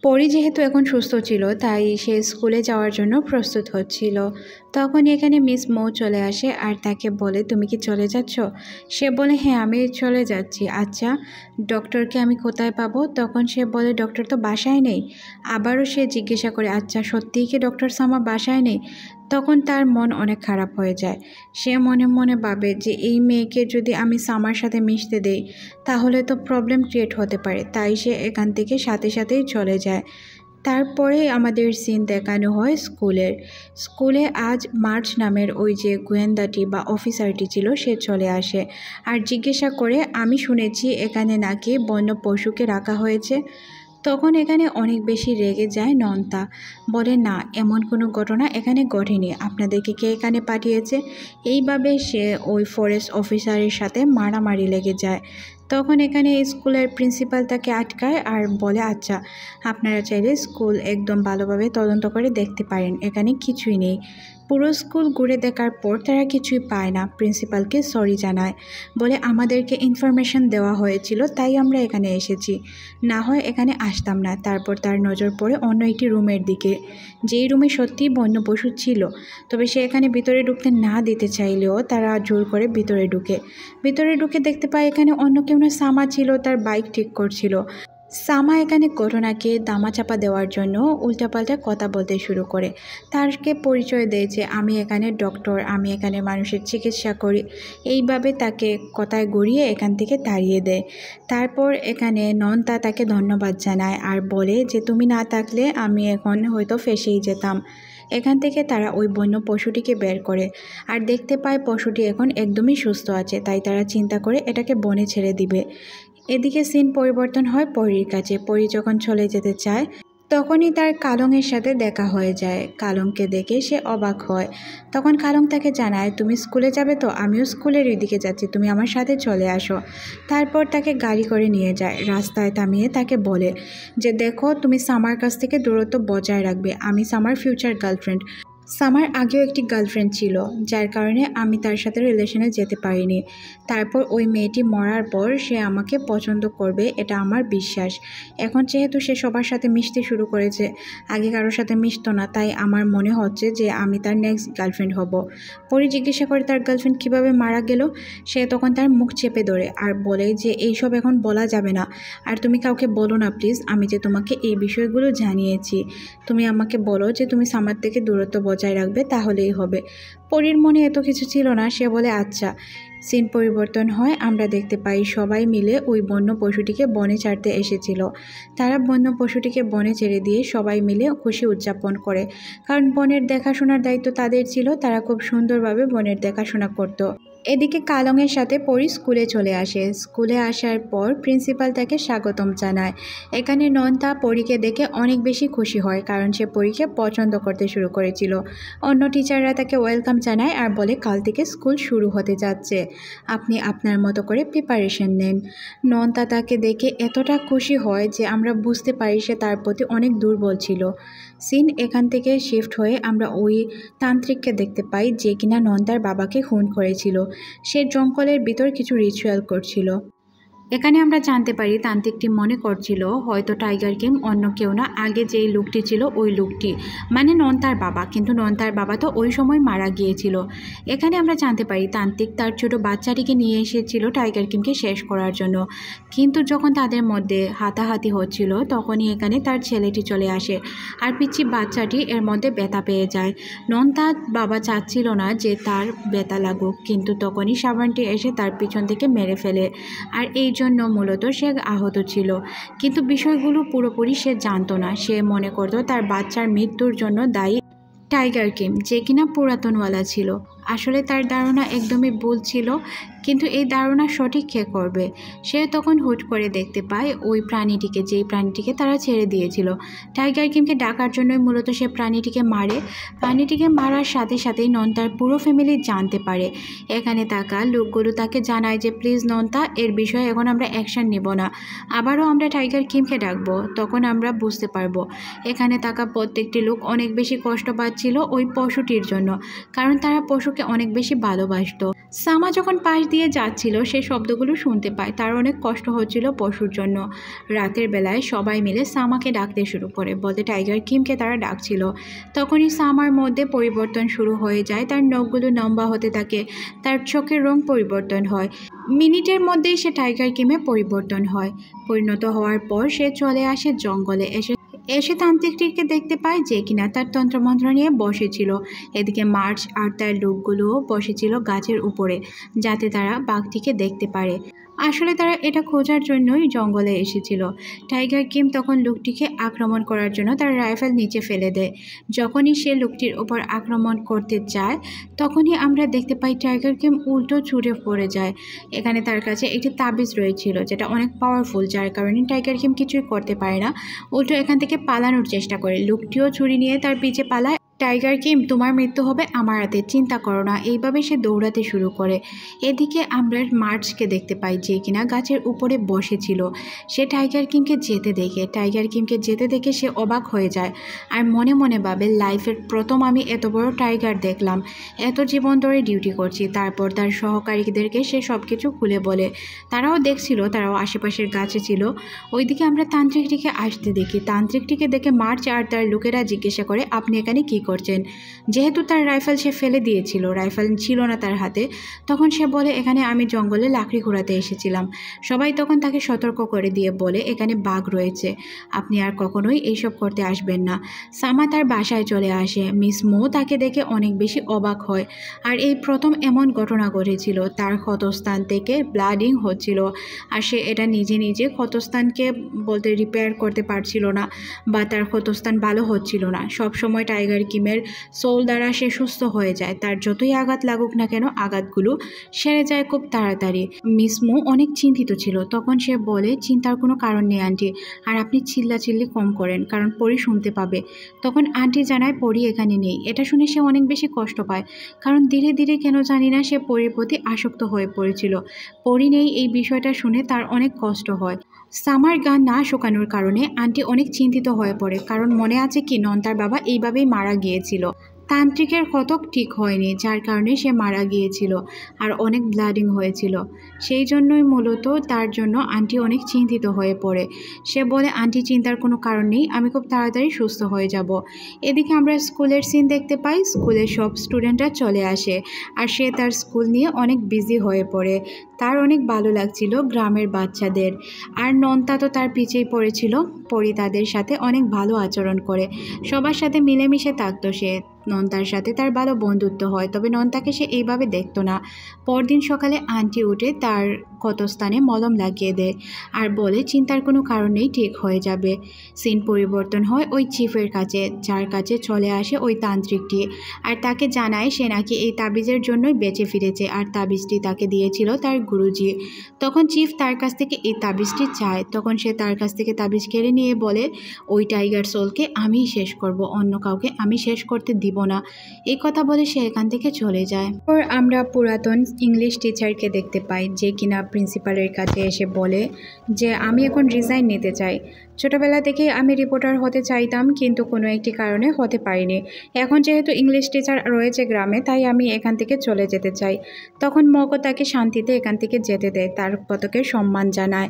পরি যেহেতু এখন সুস্থ ছিল তাই সে স্কুলে যাওয়ার জন্য প্রস্তুত হচ্ছিল। তখন এখানে মিস মৌ চলে আসে আর তাকে বলে, তুমি কি চলে যাচ্ছ? সে বলে, হ্যাঁ আমি চলে যাচ্ছি। আচ্ছা, ডক্টরকে আমি কোথায় পাবো? তখন সে বলে, ডক্টর তো বাসায় নেই। আবারও সে জিজ্ঞাসা করে, আচ্ছা সত্যিই কি ডক্টর সামা বাসায় নেই? তখন তার মন অনেক খারাপ হয়ে যায়। সে মনে মনে ভাবে যে এই মেয়েকে যদি আমি সামার সাথে মিশতে দেই তাহলে তো প্রবলেম ক্রিয়েট হতে পারে, তাই সে এখান থেকে সাথে সাথেই চলে যায়। তারপরে আমাদের সিন দেখানো হয় স্কুলে আজ মার্চ নামের ওই যে গোয়েন্দাটি বা অফিসারটি ছিল সে চলে আসে আর জিজ্ঞাসা করে, আমি শুনেছি এখানে নাকি বন্য পশুকে রাখা হয়েছে। তখন এখানে অনেক বেশি রেগে যায় নন্তা, বলে না এমন কোনো ঘটনা এখানে ঘটেনি, আপনাদেরকে কে এখানে পাঠিয়েছে? এইভাবে সে ওই ফরেস্ট অফিসারের সাথে মারামারি লেগে যায়। তখন এখানে স্কুলের প্রিন্সিপাল তাকে আটকায় আর বলে, আচ্ছা আপনারা চাইলে স্কুল একদম ভালোভাবে তদন্ত করে দেখতে পারেন, এখানে কিছুই নেই। পুরো স্কুল ঘুরে দেখার পর তারা কিছুই পায় না। প্রিন্সিপালকে সরি জানায়, বলে আমাদেরকে ইনফরমেশন দেওয়া হয়েছিল তাই আমরা এখানে এসেছি, না হয় এখানে আসতাম না। তারপর তার নজর পড়ে অন্য একটি রুমের দিকে, যেই রুমে সত্যিই বন্য পশু ছিল, তবে সে এখানে ভিতরে ঢুকতে না দিতে চাইলেও তারা জোর করে ভিতরে ঢুকে দেখতে পায় এখানে অন্য কেউ না, সামা ছিল, তার বাইক ঠিক করছিল। সামা এখানে ঘটনাকে দামাচাপা দেওয়ার জন্য উল্টাপাল্টা কথা বলতে শুরু করে। তারকে পরিচয় দেয় যে আমি এখানে ডক্টর, আমি এখানে মানুষের চিকিৎসা করি। এইভাবে তাকে কথায় গড়িয়ে এখান থেকে তাড়িয়ে দেয়। তারপর এখানে নন্তা তাকে ধন্যবাদ জানায় আর বলে যে তুমি না থাকলে আমি এখন হয়তো ফেঁসেই যেতাম। এখান থেকে তারা ওই বন্য পশুটিকে বের করে আর দেখতে পায় পশুটি এখন একদমই সুস্থ আছে, তাই তারা চিন্তা করে এটাকে বনে ছেড়ে দিবে। এদিকে সিন পরিবর্তন হয় পরীর কাছে। পরী যখন চলে যেতে চায় তখনই তার কালংয়ের সাথে দেখা হয়ে যায়। কালংকে দেখে সে অবাক হয়। তখন কালং তাকে জানায়, তুমি স্কুলে যাবে তো? আমিও স্কুলের দিকে যাচ্ছি, তুমি আমার সাথে চলে আসো। তারপর তাকে গাড়ি করে নিয়ে যায়। রাস্তায় থামিয়ে তাকে বলে যে দেখো, তুমি সামার কাছ থেকে দূরত্ব বজায় রাখবে, আমি সামার ফিউচার গার্লফ্রেন্ড। সামার আগেও একটি গার্লফ্রেন্ড ছিল, যার কারণে আমি তার সাথে রিলেশনে যেতে পারিনি। তারপর ওই মেয়েটি মরার পর সে আমাকে পছন্দ করবে, এটা আমার বিশ্বাস। এখন যেহেতু সে সবার সাথে মিশতে শুরু করেছে, আগে কারোর সাথে মিশতো না, তাই আমার মনে হচ্ছে যে আমি তার নেক্সট গার্লফ্রেন্ড হব। পরে জিজ্ঞাসা করে তার গার্লফ্রেন্ড কিভাবে মারা গেল। সে তখন তার মুখ চেপে ধরে আর বলে যে এইসব এখন বলা যাবে না, আর তুমি কাউকে বলো না প্লিজ, আমি যে তোমাকে এই বিষয়গুলো জানিয়েছি। তুমি আমাকে বলো যে তুমি সামার থেকে দূরত্ব বজায় রাখবে, তাহলেই হবে। পরীর মনে এত কিছু ছিল না, সে বলে আচ্ছা। সিন পরিবর্তন হয়, আমরা দেখতে পাই সবাই মিলে ওই বন্য পশুটিকে বনে ছাড়তে এসেছিল। তারা বন্য পশুটিকে বনে ছেড়ে দিয়ে সবাই মিলে খুশি উদযাপন করে, কারণ বনের দেখাশোনার দায়িত্ব তাদের ছিল। তারা খুব সুন্দরভাবে বনের দেখাশোনা করত। এদিকে কালংয়ের সাথে পরি স্কুলে চলে আসে। স্কুলে আসার পর প্রিন্সিপাল তাকে স্বাগতম জানায়। এখানে নন্তা পরীকে দেখে অনেক বেশি খুশি হয়, কারণ সে পরীকে পছন্দ করতে শুরু করেছিল। অন্য টিচাররা তাকে ওয়েলকাম জানায় আর বলে কাল থেকে স্কুল শুরু হতে যাচ্ছে, আপনি আপনার মতো করে প্রিপারেশন নেন। নন্তা তাকে দেখে এতটা খুশি হয় যে আমরা বুঝতে পারি সে তার প্রতি অনেক দুর্বল ছিল। সিন এখান থেকে শিফট হয়ে আমরা ওই তান্ত্রিককে দেখতে পাই যে কিনা নন্দার বাবাকে খুন করেছিল। সে জঙ্গলের ভিতর কিছু রিচুয়াল করছিল। এখানে আমরা জানতে পারি তান্ত্রিকটি মনে করছিল হয়তো টাইগার কিং অন্য কেউ না, আগে যেই লোকটি ছিল ওই লোকটি, মানে নন্তার বাবা, কিন্তু নন্তার বাবা তো ওই সময় মারা গিয়েছিল। এখানে আমরা জানতে পারি তান্ত্রিক তার ছোট বাচ্চাটিকে নিয়ে এসেছিল টাইগার কিংকে শেষ করার জন্য, কিন্তু যখন তাদের মধ্যে হাতাহাতি হচ্ছিল তখনই এখানে তার ছেলেটি চলে আসে আর পিচ্ছি বাচ্চাটি এর মধ্যে ব্যথা পেয়ে যায়। নন্তার বাবা চাচ্ছিল না যে তার ব্যথা লাগুক, কিন্তু তখনই সাবানটি এসে তার পিছন থেকে মেরে ফেলে, আর এই জন্য মূলত সে আহত ছিল। কিন্তু বিষয়গুলো পুরোপুরি সে জানতো না। সে মনে করত তার বাচ্চার মৃত্যুর জন্য দায়ী টাইগার কিং, যে কিনা পুরাতনওয়ালা ছিল। আসলে তার ধারণা একদমই ভুল ছিল, কিন্তু এই ধারণা সঠিক কে করবে? সে তখন হুট করে দেখতে পায় ওই প্রাণীটিকে, যেই প্রাণীটিকে তারা ছেড়ে দিয়েছিল। টাইগার কিংকে ডাকার জন্যই মূলত সে প্রাণীটিকে মারে। প্রাণীটিকে মারার সাথে সাথেই নন্তার পুরো ফ্যামিলি জানতে পারে। এখানে থাকা লোকগুলো তাকে জানায় যে প্লিজ নন্তা, এর বিষয়ে এখন আমরা অ্যাকশন নেব না, আবারও আমরা টাইগার কিংকে ডাকবো, তখন আমরা বুঝতে পারবো। এখানে থাকা প্রত্যেকটি লোক অনেক বেশি কষ্ট পাচ্ছিল ওই পশুটির জন্য, কারণ তারা পশুকে অনেক বেশি ভালোবাসতো। সামা যখন পাশ দিয়ে যাচ্ছিল সে শব্দগুলো শুনতে পায়। তার অনেক কষ্ট হচ্ছিল পশুর জন্য। রাতের বেলায় সবাই মিলে সামাকে ডাকতে শুরু করে, বলতে টাইগার কিমকে তারা ডাকছিল। তখনই সামার মধ্যে পরিবর্তন শুরু হয়ে যায়, তার নখগুলো লম্বা হতে থাকে, তার চোখের রং পরিবর্তন হয়। মিনিটের মধ্যেই সে টাইগার কিমে পরিণত হওয়ার পর সে চলে আসে জঙ্গলে। এসে তান্ত্রিকটিকে দেখতে পায় যে কিনা তার তন্ত্রমন্ত্র নিয়ে বসেছিল। এদিকে মার্চ আর তার লোকগুলোও বসেছিল গাছের উপরে, যাতে তারা বাঘটিকে দেখতে পারে। আসলে তারা এটা খোঁজার জন্যই জঙ্গলে এসেছিল। টাইগার কিম তখন লোকটিকে আক্রমণ করার জন্য তার রাইফেল নিচে ফেলে দেয়। যখনই সে লোকটির ওপর আক্রমণ করতে যায় তখনই আমরা দেখতে পাই টাইগার কিম উল্টো ছুটে পড়ে যায়। এখানে তার কাছে একটি তাবিজ রয়েছিল যেটা অনেক পাওয়ারফুল, যার কারণে টাইগার কিম কিছুই করতে পারে না, উল্টো এখান থেকে পালানোর চেষ্টা করে। লোকটিও ছুরি নিয়ে তার পিছে পালায়। টাইগার কিম, তোমার মৃত্যু হবে আমার হাতে, চিন্তা করো না। এইভাবে সে দৌড়াতে শুরু করে। এদিকে আমরা মার্চকে দেখতে পাই যে কিনা গাছের উপরে বসেছিল। সে টাইগার কিমকে যেতে দেখে সে অবাক হয়ে যায় আর মনে মনে ভাবে, লাইফের প্রথম আমি এত বড় টাইগার দেখলাম, এত জীবন ধরে ডিউটি করছি। তারপর তার সহকারীদেরকে সে সব কিছু খুলে বলে। তারাও দেখছিল, তারাও আশেপাশের গাছে ছিল। ওইদিকে আমরা তান্ত্রিকটিকে আসতে দেখি। তান্ত্রিকটিকে দেখে মার্চ আর তার লোকেরা জিজ্ঞাসা করে, আপনি এখানে কী করছেন? যেহেতু তার রাইফেল সে ফেলে দিয়েছিল, রাইফেল ছিল না তার হাতে, তখন সে বলে, এখানে আমি জঙ্গলে লাকড়ি ঘোরাতে এসেছিলাম। সবাই তখন তাকে সতর্ক করে দিয়ে বলে, এখানে বাঘ রয়েছে, আপনি আর কখনোই এইসব করতে আসবেন না। সামা তার বাসায় চলে আসে। মিস মো তাকে দেখে অনেক বেশি অবাক হয়। আর এই প্রথম এমন ঘটনা ঘটেছিল, তার ক্ষতস্থান থেকে ব্লাডিং হচ্ছিল আর সে এটা নিজে ক্ষতস্থানকে বলতে রিপেয়ার করতে পারছিল না, বা তার ক্ষতস্থান ভালো হচ্ছিল না। সবসময় টাইগার কিমের সোল দ্বারা সে সুস্থ হয়ে যায়। তার যতই আঘাত লাগুক না কেন, আঘাতগুলো সেরে যায় খুব তাড়াতাড়ি। মিস মো অনেক চিন্তিত ছিল। তখন সে বলে, চিন্তার কোনো কারণ নেই আন্টি, আর আপনি চিল্লাচিল্লি কম করেন, কারণ পরি শুনতে পাবে। তখন আন্টি জানায় পরি এখানে নেই। এটা শুনে সে অনেক বেশি কষ্ট পায়, কারণ ধীরে ধীরে কেন জানি না সে পরির প্রতি আসক্ত হয়ে পড়েছিল। পরি নেই এই বিষয়টা শুনে তার অনেক কষ্ট হয়। সামার গান না শুকানোর কারণে আন্টি অনেক চিন্তিত হয়ে পড়ে, কারণ মনে আছে কি নন্তার বাবা এইভাবেই মারা গিয়েছিল। তান্ত্রিকের কতক ঠিক হয়নি, যার কারণে সে মারা গিয়েছিল আর অনেক ব্লাডিং হয়েছিল। সেই জন্যই মূলত তার জন্য আন্টি অনেক চিন্তিত হয়ে পড়ে। সে বলে, আন্টি চিন্তার কোনো কারণ নেই, আমি খুব তাড়াতাড়ি সুস্থ হয়ে যাব। এদিকে আমরা স্কুলের সিন দেখতে পাই। স্কুলের সব স্টুডেন্টরা চলে আসে আর সে তার স্কুল নিয়ে অনেক বিজি হয়ে পড়ে। তার অনেক ভালো লাগছিল গ্রামের বাচ্চাদের, আর নন্তা তো তার পিছেই পড়েছিল। পরি তাদের সাথে অনেক ভালো আচরণ করে, সবার সাথে মিলেমিশে থাকতো সে। নন্তার সাথে তার ভালো বন্ধুত্ব হয়, তবে নন্তাকে সে এইভাবে দেখতো না। পরদিন সকালে আন্টি উঠে তার ক্ষতস্থানে মলম লাগিয়ে দেয় আর বলে, চিন্তার কোনো কারণ নেই, ঠিক হয়ে যাবে। সিন পরিবর্তন হয় ওই চিফের কাছে, যার কাছে চলে আসে ওই তান্ত্রিকটি আর তাকে জানায় সে নাকি এই তাবিজের জন্যই বেঁচে ফিরেছে, আর তাবিজটি তাকে দিয়েছিল তার গুরুজি। তখন চিফ তার কাছ থেকে এই তাবিজটি চায়। তখন সে তার কাছ থেকে তাবিজ কেড়ে নিয়ে বলে, ওই টাইগার সোলকে আমিই শেষ করব, অন্য কাউকে আমি শেষ করতে দিব না। এই কথা বলে সে এখান থেকে চলে যায়। পর আমরা পুরাতন ইংলিশ টিচারকে দেখতে পাই, যে কিনা প্রিন্সিপালের কাছে এসে বলে যে আমি এখন রিজাইন নিতে চাই। ছোটবেলা থেকেই আমি রিপোর্টার হতে চাইতাম, কিন্তু কোনো একটি কারণে হতে পারিনি। এখন যেহেতু ইংলিশ টিচার রয়েছে গ্রামে, তাই আমি এখান থেকে চলে যেতে চাই। তখন মগো তাকে শান্তিতে এখান থেকে যেতে দেয়, তার পদকে সম্মান জানায়।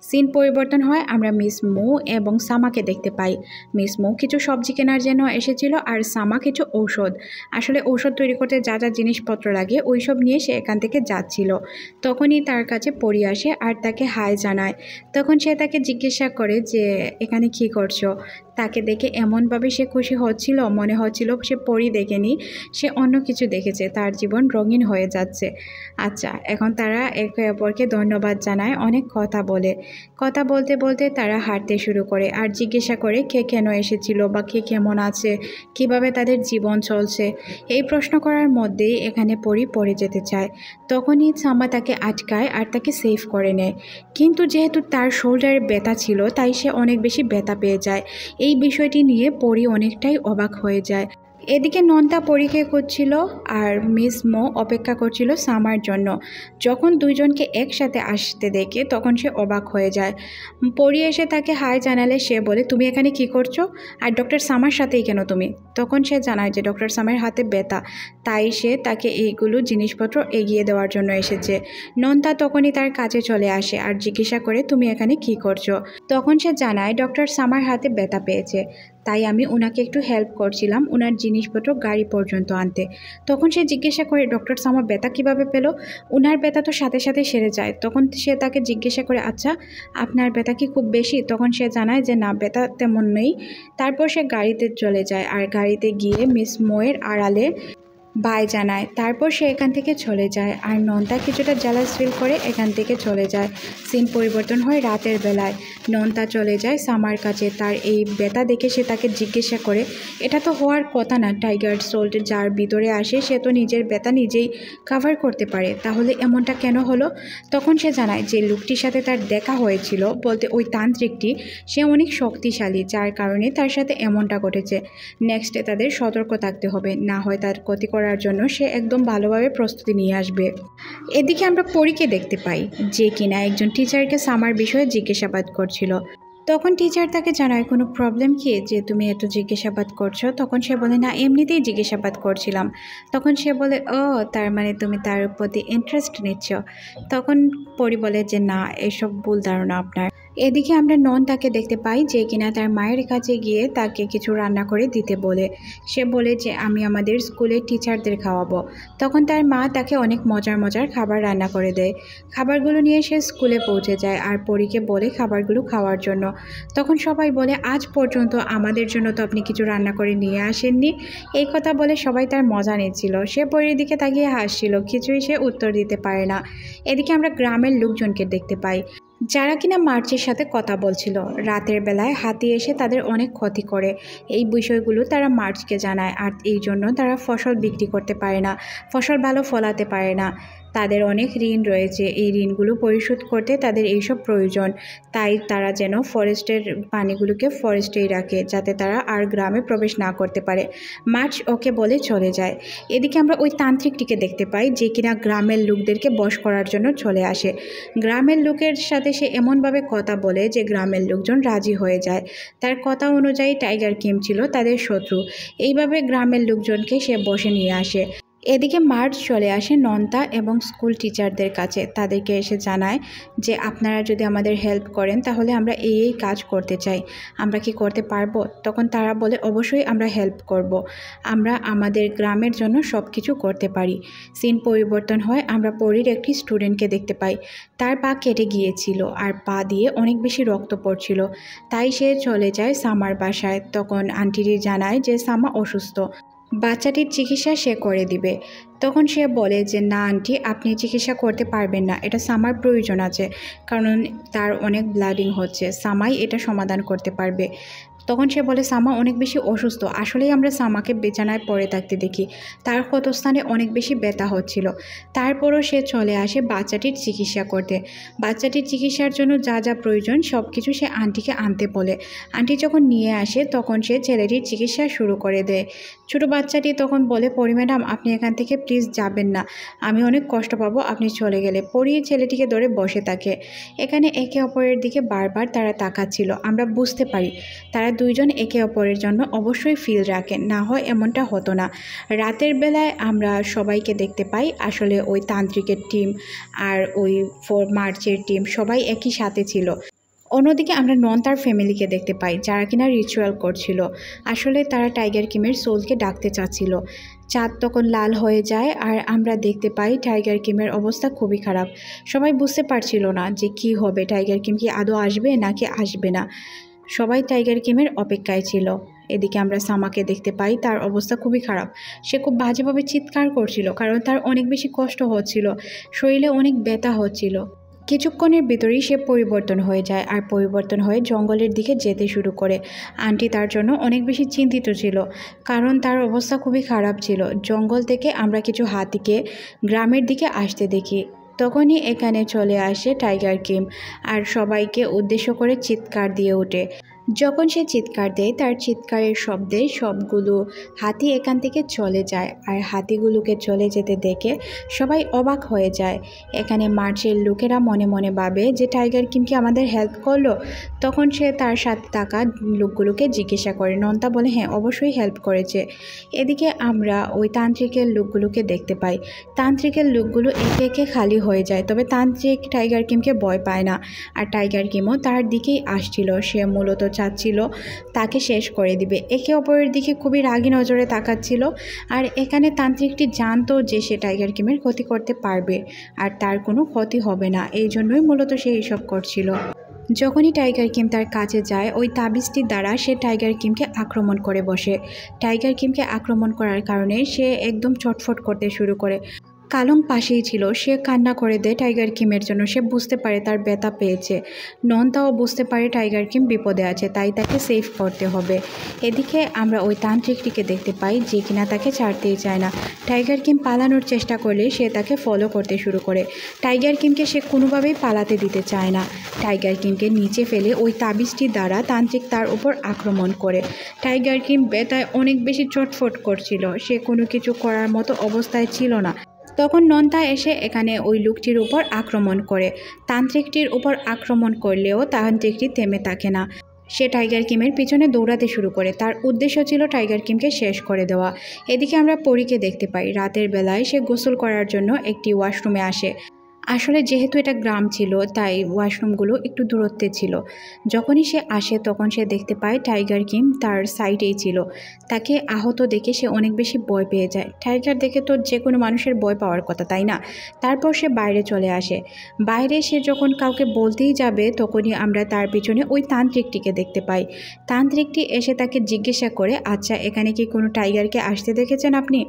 সিন পরিবর্তন হয়, আমরা মিস মো এবং সামাকে দেখতে পাই। মিস মো কিছু সবজি কেনার জন্য এসেছিল আর সামা কিছু ঔষধ, আসলে ঔষধ তৈরি করতে যা যা জিনিসপত্র লাগে ওইসব নিয়ে সে এখান থেকে যাচ্ছিল। তখনই তার কাছে পরি আসে আর তাকে হাই জানায়। তখন সে তাকে জিজ্ঞাসা করে যে এখানে কি করছো। তাকে দেখে এমনভাবে সে খুশি হচ্ছিল, মনে হচ্ছিল সে পরি দেখেনি, সে অন্য কিছু দেখেছে, তার জীবন রঙিন হয়ে যাচ্ছে। আচ্ছা, এখন তারা একে অপরকে ধন্যবাদ জানায়, অনেক কথা বলে। কথা বলতে বলতে তারা হাঁটতে শুরু করে আর জিজ্ঞাসা করে কে কেন এসেছিল বা কে কেমন আছে, কিভাবে তাদের জীবন চলছে। এই প্রশ্ন করার মধ্যেই এখানে পরি পড়ে যেতে চায়। তখনই সামা তাকে আটকায় আর তাকে সেভ করে নেয়। কিন্তু যেহেতু তার শোল্ডারে ব্যথা ছিল, তাই সে অনেক বেশি ব্যথা পেয়ে যায়। এই বিষয়টি নিয়ে পরি অনেকটাই অবাক হয়ে যায়। এদিকে নন্তা পরীকে করছিল আর মিস মো অপেক্ষা করছিল সামার জন্য। যখন দুইজনকে একসাথে আসতে দেখে তখন সে অবাক হয়ে যায়। পরি এসে তাকে হাই জানালে সে বলে, তুমি এখানে কি করছো আর ডক্টর সামার সাথেই কেন তুমি? তখন সে জানায় যে ডক্টর সামার হাতে ব্যথা, তাই সে তাকে এইগুলো জিনিসপত্র এগিয়ে দেওয়ার জন্য এসেছে। নন্তা তখনই তার কাছে চলে আসে আর জিজ্ঞাসা করে, তুমি এখানে কি করছো? তখন সে জানায় ডক্টর সামার হাতে ব্যথা পেয়েছে, তাই আমি ওনাকে একটু হেল্প করছিলাম ওনার জিনিসপত্র গাড়ি পর্যন্ত আনতে। তখন সে জিজ্ঞাসা করে, ডক্টর সামা ব্যথা কীভাবে পেল? ওনার ব্যথা তো সাথে সাথে সেরে যায়। তখন সে তাকে জিজ্ঞাসা করে, আচ্ছা আপনার ব্যথা কি খুব বেশি? তখন সে জানায় যে না, ব্যথা তেমন নেই। তারপর সে গাড়িতে চলে যায় আর গাড়িতে গিয়ে মিস মোয়ের আড়ালে বাই জানায়। তারপর সে এখান থেকে চলে যায় আর নন্তা কিছুটা জেলাস ফিল করে এখান থেকে চলে যায়। সিন পরিবর্তন হয় রাতের বেলায়। নন্তা চলে যায় সামার কাছে। তার এই ব্যথা দেখে সে তাকে জিজ্ঞাসা করে, এটা তো হওয়ার কথা না, টাইগার সোল্ট যার ভিতরে আসে সে তো নিজের ব্যথা নিজেই কাভার করতে পারে, তাহলে এমনটা কেন হলো? তখন সে জানায় যে লোকটির সাথে তার দেখা হয়েছিল, বলতে ওই তান্ত্রিকটি, সে অনেক শক্তিশালী, যার কারণে তার সাথে এমনটা ঘটেছে। নেক্সটে তাদের সতর্ক থাকতে হবে, না হয় তার ক্ষতি করার জন্য সে একদম ভালোভাবে প্রস্তুতি নিয়ে আসবে। এদিকে আমরা পরীকে দেখতে পাই যে কিনা একজন টিচারকে সামার বিষয়ে জিজ্ঞাসাবাদ করছিল। তখন টিচার তাকে জানায়, কোনো প্রবলেম কি যে তুমি এত জিজ্ঞাসাবাদ করছো? তখন সে বলে, না এমনিতেই জিজ্ঞাসাবাদ করছিলাম। তখন সে বলে, ও তার মানে তুমি তার প্রতি ইন্টারেস্ট নিচ্ছ। তখন পরি বলে যে না, এসব ভুল ধারণা আপনার। এদিকে আমরা নন্তাকে দেখতে পাই যে কিনা তার মায়ের কাছে গিয়ে তাকে কিছু রান্না করে দিতে বলে। সে বলে যে আমি আমাদের স্কুলের টিচারদের খাওয়াবো। তখন তার মা তাকে অনেক মজার মজার খাবার রান্না করে দেয়। খাবারগুলো নিয়ে সে স্কুলে পৌঁছে যায় আর পরীকে বলে খাবারগুলো খাওয়ার জন্য। তখন সবাই বলে, আজ পর্যন্ত আমাদের জন্য তো আপনি কিছু রান্না করে নিয়ে আসেননি। এই কথা বলে সবাই তার মজা নিচ্ছিল। সে পরীর দিকে তাকিয়ে হাসছিল, কিছুই সে উত্তর দিতে পারে না। এদিকে আমরা গ্রামের লোকজনকে দেখতে পাই যারা কিনা মার্চের সাথে কথা বলছিল। রাতের বেলায় হাতি এসে তাদের অনেক ক্ষতি করে, এই বিষয়গুলো তারা মার্চকে জানায় আর এই জন্য তারা ফসল বিক্রি করতে পারে না, ফসল ভালো ফলাতে পারে না। তাদের অনেক ঋণ রয়েছে, এই ঋণগুলো পরিশোধ করতে তাদের এইসব প্রয়োজন। তাই তারা যেন ফরেস্টের পানিগুলোকে ফরেস্টেই রাখে, যাতে তারা আর গ্রামে প্রবেশ না করতে পারে। মার্চ ওকে বলে চলে যায়। এদিকে আমরা ওই তান্ত্রিকটিকে দেখতে পাই যে কিনা গ্রামের লোকদেরকে বশ করার জন্য চলে আসে। গ্রামের লোকের সাথে সে এমনভাবে কথা বলে যে গ্রামের লোকজন রাজি হয়ে যায়। তার কথা অনুযায়ী টাইগার কিম ছিল তাদের শত্রু। এইভাবে গ্রামের লোকজনকে সে বশে নিয়ে আসে। এদিকে মার্চ চলে আসে নন্তা এবং স্কুল টিচারদের কাছে। তাদেরকে এসে জানায় যে আপনারা যদি আমাদের হেল্প করেন তাহলে আমরা এই কাজ করতে চাই, আমরা কি করতে পারবো? তখন তারা বলে, অবশ্যই আমরা হেল্প করব, আমরা আমাদের গ্রামের জন্য সব কিছু করতে পারি। সিন পরিবর্তন হয়, আমরা পরীর একটি স্টুডেন্টকে দেখতে পাই। তার পা কেটে গিয়েছিল আর পা দিয়ে অনেক বেশি রক্ত পড়ছিল, তাই সে চলে যায় সামার বাসায়। তখন আন্টিটি জানায় যে সামা অসুস্থ, বাচ্চাটির চিকিৎসা সে করে দিবে। তখন সে বলে যে না আন্টি, আপনি চিকিৎসা করতে পারবেন না, এটা সামার প্রয়োজন আছে, কারণ তার অনেক ব্লিডিং হচ্ছে, সামাই এটা সমাধান করতে পারবে। তখন সে বলে, সামা অনেক বেশি অসুস্থ, আসলেই আমরা সামাকে বিছানায় পড়ে থাকতে দেখি, তার ক্ষতস্থানে অনেক বেশি ব্যথা হচ্ছিল। তারপরও সে চলে আসে বাচ্চাটির চিকিৎসা করতে। বাচ্চাটির চিকিৎসার জন্য যা যা প্রয়োজন সব কিছু সে আন্টিকে আনতে বলে। আন্টি যখন নিয়ে আসে তখন সে ছেলেটির চিকিৎসা শুরু করে দেয়। ছোটো বাচ্চাটি তখন বলে, পরি ম্যাডাম আপনি এখান থেকে প্লিজ যাবেন না, আমি অনেক কষ্ট পাবো আপনি চলে গেলে। পরি ছেলেটিকে ধরে বসে থাকে। এখানে একে অপরের দিকে বারবার তারা তাকাচ্ছিল। আমরা বুঝতে পারি তারা দুইজন একে অপরের জন্য অবশ্যই ফিল রাখেন, না হয় এমনটা হতো না। রাতের বেলায় আমরা সবাইকে দেখতে পাই, আসলে ওই তান্ত্রিকের টিম আর ওই মার্চের টিম সবাই একই সাথে ছিল। অন্যদিকে আমরা নন্তার ফ্যামিলিকে দেখতে পাই যারা কিনা রিচুয়াল করছিল। আসলে তারা টাইগার কিমের সোলকে ডাকতে চাচ্ছিল। চাঁদ তখন লাল হয়ে যায় আর আমরা দেখতে পাই টাইগার কিমের অবস্থা খুবই খারাপ। সবাই বুঝতে পারছিল না যে কি হবে, টাইগার কিম কি আদৌ আসবে নাকি আসবে না। সবাই টাইগার কিমের অপেক্ষায় ছিল। এদিকে আমরা সামাকে দেখতে পাই, তার অবস্থা খুবই খারাপ। সে খুব বাজেভাবে চিৎকার করছিল, কারণ তার অনেক বেশি কষ্ট হচ্ছিল, শরীরে অনেক ব্যথা হচ্ছিল। কিছুক্ষণের ভিতরেই সে পরিবর্তন হয়ে যায় আর পরিবর্তন হয়ে জঙ্গলের দিকে যেতে শুরু করে। আন্টি তার জন্য অনেক বেশি চিন্তিত ছিল, কারণ তার অবস্থা খুবই খারাপ ছিল। জঙ্গল থেকে আমরা কিছু হাতিকে গ্রামের দিকে আসতে দেখি। তখনই এখানে চলে আসে টাইগার কিম আর সবাইকে উদ্দেশ্য করে চিৎকার দিয়ে ওঠে। যখন সে চিৎকার দেয় তার চিৎকারের শব্দে সবগুলো হাতি এখান থেকে চলে যায় আর হাতিগুলোকে চলে যেতে দেখে সবাই অবাক হয়ে যায়। এখানে মার্চের লোকেরা মনে মনে ভাবে যে টাইগার কিমকে আমাদের হেল্প করলো। তখন সে তার সাথে থাকা লোকগুলোকে জিজ্ঞাসা করে। নন্তা বলে হ্যাঁ অবশ্যই হেল্প করেছে। এদিকে আমরা ওই তান্ত্রিকের লোকগুলোকে দেখতে পাই। তান্ত্রিকের লোকগুলো একে একে খালি হয়ে যায়, তবে তান্ত্রিক টাইগার কিমকে ভয় পায় না আর টাইগার কিমও তার দিকেই আসছিল। সে মূলত চাচ্ছিল তাকে শেষ করে দিবে। একে অপরের দিকে খুবই রাগী নজরে তাকাচ্ছিল আর এখানে তান্ত্রিকটি জানতো যে সে টাইগার কিমের ক্ষতি করতে পারবে আর তার কোনো ক্ষতি হবে না, এই জন্যই মূলত সে এইসব করছিল। যখনই টাইগার কিম তার কাছে যায় ওই তাবিজটির দ্বারা সে টাইগার কিমকে আক্রমণ করে বসে। টাইগার কিমকে আক্রমণ করার কারণে সে একদম চটফট করতে শুরু করে। কালং পাশেই ছিল, সে কান্না করে দেয় টাইগার কিমের জন্য। সে বুঝতে পারে তার ব্যথা পেয়েছে। নন্তাও বুঝতে পারে টাইগার কিম বিপদে আছে, তাই তাকে সেভ করতে হবে। এদিকে আমরা ওই তান্ত্রিকটিকে দেখতে পাই যে কিনা তাকে ছাড়তেই চায় না। টাইগার কিম পালানোর চেষ্টা করলে সে তাকে ফলো করতে শুরু করে। টাইগার কিমকে সে কোনোভাবেই পালাতে দিতে চায় না। টাইগার কিমকে নিচে ফেলে ওই তাবিজটির দ্বারা তান্ত্রিক তার উপর আক্রমণ করে। টাইগার কিম ব্যথায় অনেক বেশি চটফট করছিল, সে কোনো কিছু করার মতো অবস্থায় ছিল না। তখন নন্তা এসে এখানে ওই লোকটির উপর আক্রমণ করে। তান্ত্রিকটির উপর আক্রমণ করলেও তান্ত্রিকটি থেমে থাকে না। সে টাইগার কিমের পিছনে দৌড়াতে শুরু করে। তার উদ্দেশ্য ছিল টাইগার কিমকে শেষ করে দেওয়া। এদিকে আমরা পরীকে দেখতে পাই। রাতের বেলায় সে গোসল করার জন্য একটি ওয়াশরুমে আসে। আসলে যেহেতু এটা গ্রাম ছিল তাই ওয়াশরুমগুলো একটু দূরত্বে ছিল। যখনই সে আসে তখন সে দেখতে পায় টাইগার কিম তার সাইডেই ছিল। তাকে আহত দেখে সে অনেক বেশি ভয় পেয়ে যায়। টাইগার দেখে তো যে কোনো মানুষের ভয় পাওয়ার কথা, তাই না? তারপর সে বাইরে চলে আসে। বাইরে সে যখন কাউকে বলতেই যাবে তখনই আমরা তার পিছনে ওই তান্ত্রিকটিকে দেখতে পাই। তান্ত্রিকটি এসে তাকে জিজ্ঞাসা করে, আচ্ছা এখানে কি কোনো টাইগারকে আসতে দেখেছেন আপনি?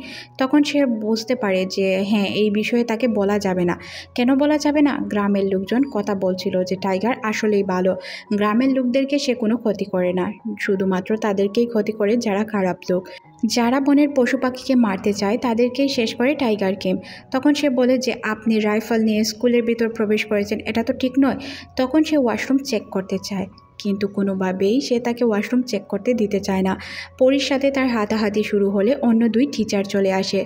তখন সে বুঝতে পারে যে হ্যাঁ, এই বিষয়ে তাকে বলা যাবে না। কেন বলা যাবে না? গ্রামের লোকজন কথা বলছিল যে টাইগার আসলেই ভালো। গ্রামের লোকদেরকে সে কোনো ক্ষতি করে না, শুধুমাত্র তাদেরকেই ক্ষতি করে যারা খারাপ লোক। যারা বনের পশু পাখিকে মারতে চায় তাদেরকেই শেষ করে টাইগার কিম। তখন সে বলে যে আপনি রাইফেল নিয়ে স্কুলের ভিতর প্রবেশ করেছেন, এটা তো ঠিক নয়। তখন সে ওয়াশরুম চেক করতে চায়, কিন্তু কোনোভাবেই সে তাকে ওয়াশরুম চেক করতে দিতে চায় না। পরীর সাথে তার হাতাহাতি শুরু হলে অন্য দুই টিচার চলে আসে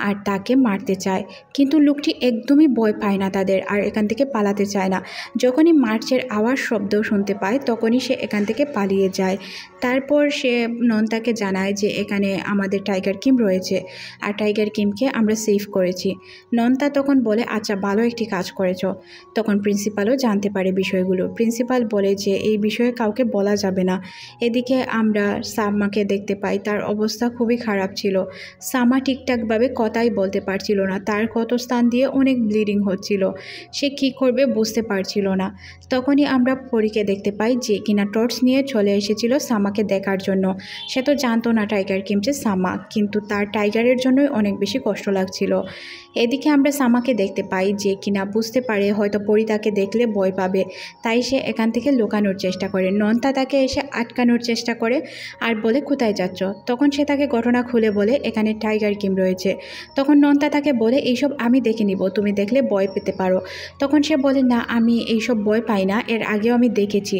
আর তাকে মারতে চায়, কিন্তু লোকটি একদমই ভয় পায় না তাদের আর এখান থেকে পালাতে চায় না। যখনই মার্চের আওয়াজ শব্দ শুনতে পায় তখনই সে এখান থেকে পালিয়ে যায়। তারপর সে নন্তাকে জানায় যে এখানে আমাদের টাইগার কিম রয়েছে আর টাইগার কিমকে আমরা সেভ করেছি। নন্তা তখন বলে আচ্ছা ভালো একটি কাজ করেছো। তখন প্রিন্সিপালও জানতে পারে বিষয়গুলো। প্রিন্সিপাল বলে যে এই বিষয়ে কাউকে বলা যাবে না। এদিকে আমরা সামাকে দেখতে পাই, তার অবস্থা খুবই খারাপ ছিল। সামা ঠিকঠাকভাবে কথাই বলতে পারছিল না, তার ক্ষতস্থান দিয়ে অনেক ব্লিডিং হচ্ছিল। সে কি করবে বুঝতে পারছিল না। তখনই আমরা পরীকে দেখতে পাই যে কিনা টর্চ নিয়ে চলে এসেছিল সামাকে দেখার জন্য। সে তো জানতো না টাইগার কিম যে সামা, কিন্তু তার টাইগারের জন্যই অনেক বেশি কষ্ট লাগছিল। এদিকে আমরা সামাকে দেখতে পাই যে কিনা বুঝতে পারে হয়তো পরী তাকে দেখলে ভয় পাবে, তাই সে এখান থেকে লুকানোর চেষ্টা করে। নন্তা তাকে এসে আটকানোর চেষ্টা করে আর বলে কোথায় যাচ্ছ? তখন সে তাকে ঘটনা খুলে বলে এখানে টাইগার কিম রয়েছে। তখন নন্তা তাকে বলে এইসব আমি দেখে নিব, তুমি দেখলে ভয় পেতে পারো। তখন সে বলে না, আমি এইসব ভয় পাই না, এর আগেও আমি দেখেছি।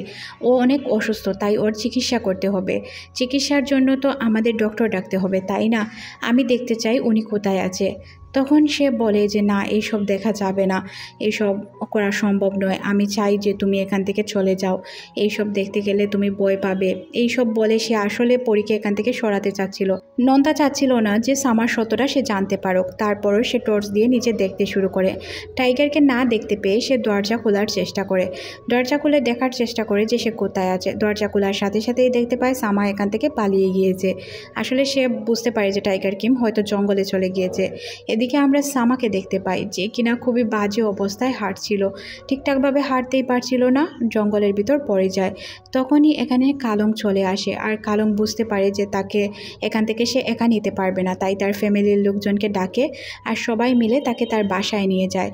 ও অনেক অসুস্থ, তাই ওর চিকিৎসা করতে হবে। চিকিৎসার জন্য তো আমাদের ডক্টর ডাকতে হবে, তাই না? আমি দেখতে চাই উনি কোথায় আছে। তখন সে বলে যে না, এইসব দেখা যাবে না, এইসব করা সম্ভব নয়। আমি চাই যে তুমি এখান থেকে চলে যাও, এইসব দেখতে গেলে তুমি ভয় পাবে। এইসব বলে সে আসলে পরীকে এখান থেকে সরাতে চাচ্ছিল। নন্তা চাচ্ছিল না যে সামার সত্যটা সে জানতে পারুক। তারপরও সে টর্চ দিয়ে নিচে দেখতে শুরু করে। টাইগারকে না দেখতে পেয়ে সে দরজা খোলার চেষ্টা করে। দরজা খুলে দেখার চেষ্টা করে যে সে কোথায় আছে। দরজা খোলার সাথে সাথেই দেখতে পায় সামা এখান থেকে পালিয়ে গিয়েছে। আসলে সে বুঝতে পারে যে টাইগার কিম হয়তো জঙ্গলে চলে গিয়েছে। এদিকে আমরা সামাকে দেখতে পাই যে কিনা খুবই বাজে অবস্থায় হাঁটছিল, ঠিকঠাকভাবে হাঁটতেই পারছিল না, জঙ্গলের ভিতর পড়ে যায়। তখনই এখানে কালং চলে আসে আর কালং বুঝতে পারে যে তাকে এখান থেকে সে একা নিতে পারবে না, তাই তার ফ্যামিলির লোকজনকে ডাকে আর সবাই মিলে তাকে তার বাসায় নিয়ে যায়।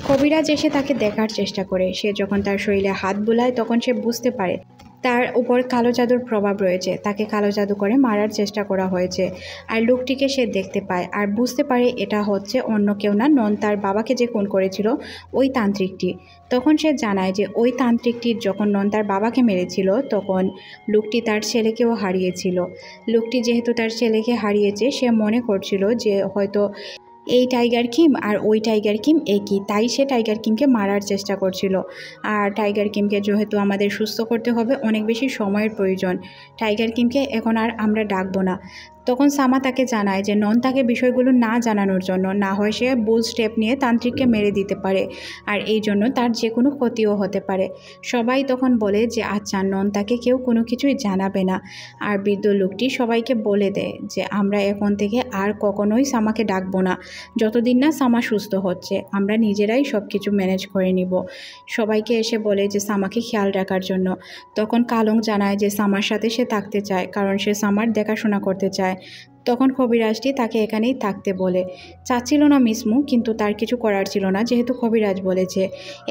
কবিরাজ এসে তাকে দেখার চেষ্টা করে। সে যখন তার শরীরে হাত বুলায় তখন সে বুঝতে পারে তার উপর কালো জাদুর প্রভাব রয়েছে, তাকে কালো জাদু করে মারার চেষ্টা করা হয়েছে। আর লোকটিকে সে দেখতে পায় আর বুঝতে পারে এটা হচ্ছে অন্য কেউ না, নন তার বাবাকে যে খুন করেছিল ওই তান্ত্রিকটি। তখন সে জানায় যে ওই তান্ত্রিকটির যখন নন তার বাবাকে মেরেছিল তখন লোকটি তার ছেলেকেও হারিয়েছিল। লোকটি যেহেতু তার ছেলেকে হারিয়েছে সে মনে করছিল যে হয়তো এই টাইগার কিম আর ওই টাইগার কিম একই, তাই সে টাইগার কিমকে মারার চেষ্টা করছিল। আর টাইগার কিমকে যেহেতু আমাদের সুস্থ করতে হবে, অনেক বেশি সময়ের প্রয়োজন, টাইগার কিমকে এখন আর আমরা ডাকবো না। তখন সামা তাকে জানায় যে নন তাকে বিষয়গুলো না জানানোর জন্য, না হয় সে ভুল স্টেপ নিয়ে তান্ত্রিককে মেরে দিতে পারে আর এই জন্য তার যে কোনো ক্ষতিও হতে পারে। সবাই তখন বলে যে আচ্ছা, নন তাকে কেউ কোনো কিছুই জানাবে না। আর বৃদ্ধ লোকটি সবাইকে বলে দেয় যে আমরা এখন থেকে আর কখনোই সামাকে ডাকবো না, যতদিন না সামা সুস্থ হচ্ছে, আমরা নিজেরাই সব কিছু ম্যানেজ করে নিব। সবাইকে এসে বলে যে সামাকে খেয়াল রাখার জন্য। তখন কালং জানায় যে সামার সাথে সে থাকতে চায়, কারণ সে সামার দেখাশোনা করতে চায়। তখন কবিরাজটি তাকে এখানেই থাকতে বলে। চাচ্ছিল না মিসমু, কিন্তু তার কিছু করার ছিল না যেহেতু কবিরাজ বলেছে।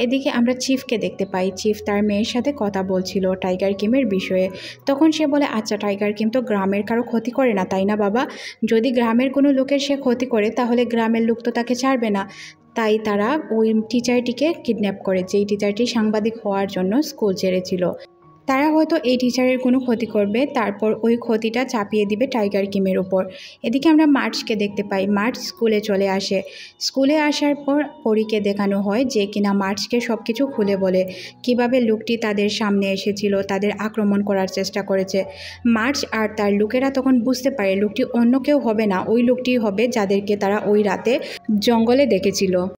এদিকে আমরা চিফকে দেখতে পাই, চিফ তার মেয়ের সাথে কথা বলছিল টাইগার কিমের বিষয়ে। তখন সে বলে আচ্ছা, টাইগার কিম তো গ্রামের কারো ক্ষতি করে না, তাই না বাবা? যদি গ্রামের কোনো লোকের সে ক্ষতি করে তাহলে গ্রামের লোক তো তাকে ছাড়বে না। তাই তারা ওই টিচারটিকে কিডন্যাপ করে, যেই টিচারটি সাংবাদিক হওয়ার জন্য স্কুল ছেড়েছিল। তারা হয়তো এই টিচারের কোনো ক্ষতি করবে, তারপর ওই ক্ষতিটা চাপিয়ে দিবে টাইগার কিমের উপর। এদিকে আমরা মার্চকে দেখতে পাই, মার্চ স্কুলে চলে আসে। স্কুলে আসার পর পরীকে দেখানো হয় যে কিনা মার্চকে সব কিছু খুলে বলে কিভাবে লোকটি তাদের সামনে এসেছিল, তাদের আক্রমণ করার চেষ্টা করেছে। মার্চ আর তার লোকেরা তখন বুঝতে পারে লোকটি অন্য কেউ হবে না, ওই লোকটি হবে যাদেরকে তারা ওই রাতে জঙ্গলে দেখেছিল।